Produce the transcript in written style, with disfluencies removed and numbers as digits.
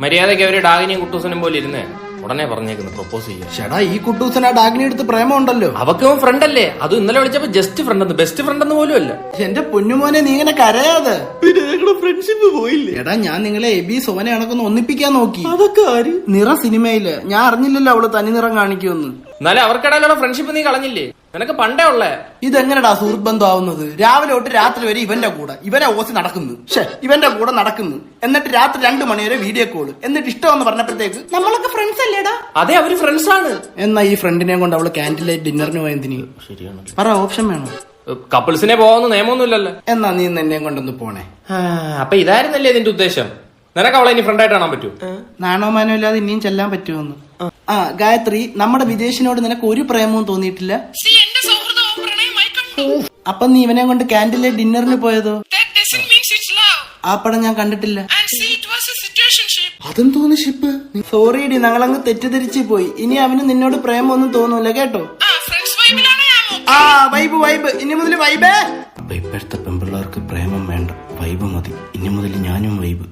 മര്യാദയ്ക്ക് അവര് ഡാഗിനിയും കുട്ടൂസനും പോലെ ഇരുന്നേ ഉടനെ പറഞ്ഞേക്കുന്നു പ്രപ്പോസ് ചെയ്യാം. ചേടാ ഈ കുട്ടൂസൻ ആ ഡാഗിനി എടുത്ത് പ്രേമം ഉണ്ടല്ലോ. അവക്കും ഫ്രണ്ട് അല്ലേ? അത് ഇന്നലെ വിളിച്ചപ്പോ ജസ്റ്റ് ഫ്രണ്ട് എന്ന്, ബെസ്റ്റ് ഫ്രണ്ട് എന്ന് പോലും അല്ല. എന്റെ പൊന്നുമോനെ നീ ഇങ്ങനെ കരയാതെ. ഫ്രണ്ട്ഷിപ്പ് പോയില്ലേ? എടാ ഞാൻ നിങ്ങളെ എബി സോനെ കണക്കൊന്ന് ഒന്നിപ്പിക്കാൻ നോക്കി. അതൊക്കെ ആര്? നിറ സിനിമയില് ഞാൻ അറിഞ്ഞില്ലല്ലോ അവള് തനി നിറം കാണിക്കുമെന്ന്. എന്നാലും അവർക്കിടയിലുള്ള ഫ്രണ്ട്ഷിപ്പ് നീ കളഞ്ഞില്ലേ? നിനക്ക് പണ്ടേ ഉള്ളേ. ഇതെങ്ങനെടാ സുഹൃത്ത് ബന്ധം ആവുന്നത്? രാവിലെ തൊട്ട് രാത്രി വരെ ഇവന്റെ കൂടെ ഇവനെ ഓസി നടക്കുന്നു, ഇവന്റെ കൂടെ നടക്കുന്നു, എന്നിട്ട് രാത്രി 2 മണി വരെ വീഡിയോ കോള്, എന്നിട്ട് ഇഷ്ടമെന്ന് പറഞ്ഞപ്പോഴത്തേക്ക് നമ്മളൊക്കെ ഫ്രണ്ട്സ് അല്ലേടാ. അതെ, അവര് ഫ്രണ്ട്സ് ആണ്. എന്നാ ഈ ഫ്രണ്ടിനെ കൊണ്ട് അവള് ക്യാൻഡിൽ ലൈറ്റ് ഡിന്നറിന് പോയതിന് ശരിയാണ്. പറ, ഓപ്ഷൻ വേണോ? കപ്പിൾസിനെ പോവാന്ന് നിയമമൊന്നുമില്ലല്ലോ. എന്നാ നീ എന്നെ കൊണ്ടൊന്ന് പോണേ. അപ്പൊ ഇതായിരുന്നല്ലേ നിന്റെ ഉദ്ദേശം? നിനക്ക് അവളെ ഇനി ഫ്രണ്ടായിട്ട് കാണാൻ പറ്റൂ? നാണോമാനോ ഇല്ലാതെ ഇനിയും ചെല്ലാൻ പറ്റുമെന്ന്. ഗായത്രി, നമ്മുടെ വിദേശിനോട് നിനക്ക് ഒരു പ്രേമവും തോന്നിയിട്ടില്ല? അപ്പൊ നീ ഇവനെ കൊണ്ട് ക്യാൻഡിൽ ലൈറ്റ് ഡിന്നറിന് പോയതോ? ആ പടം ഞാൻ കണ്ടിട്ടില്ല. അതും തോന്നി ഷിപ്പ്. സോറി ഡി, ഞങ്ങളങ്ങ് തെറ്റിദ്ധരിച്ചു പോയി. ഇനി അവന് നിന്നോട് പ്രേമൊന്നും തോന്നൂല കേട്ടോ. ആ വൈബ് വൈബ്, ഇനി മുതൽ വൈബേ. അപ്പൊ ഇപ്പോഴത്തെ പെമ്പിള്ളേർക്ക് പ്രേമം വേണ്ട, വൈബ് മതി. ഇനി മുതൽ ഞാനും വൈബ്.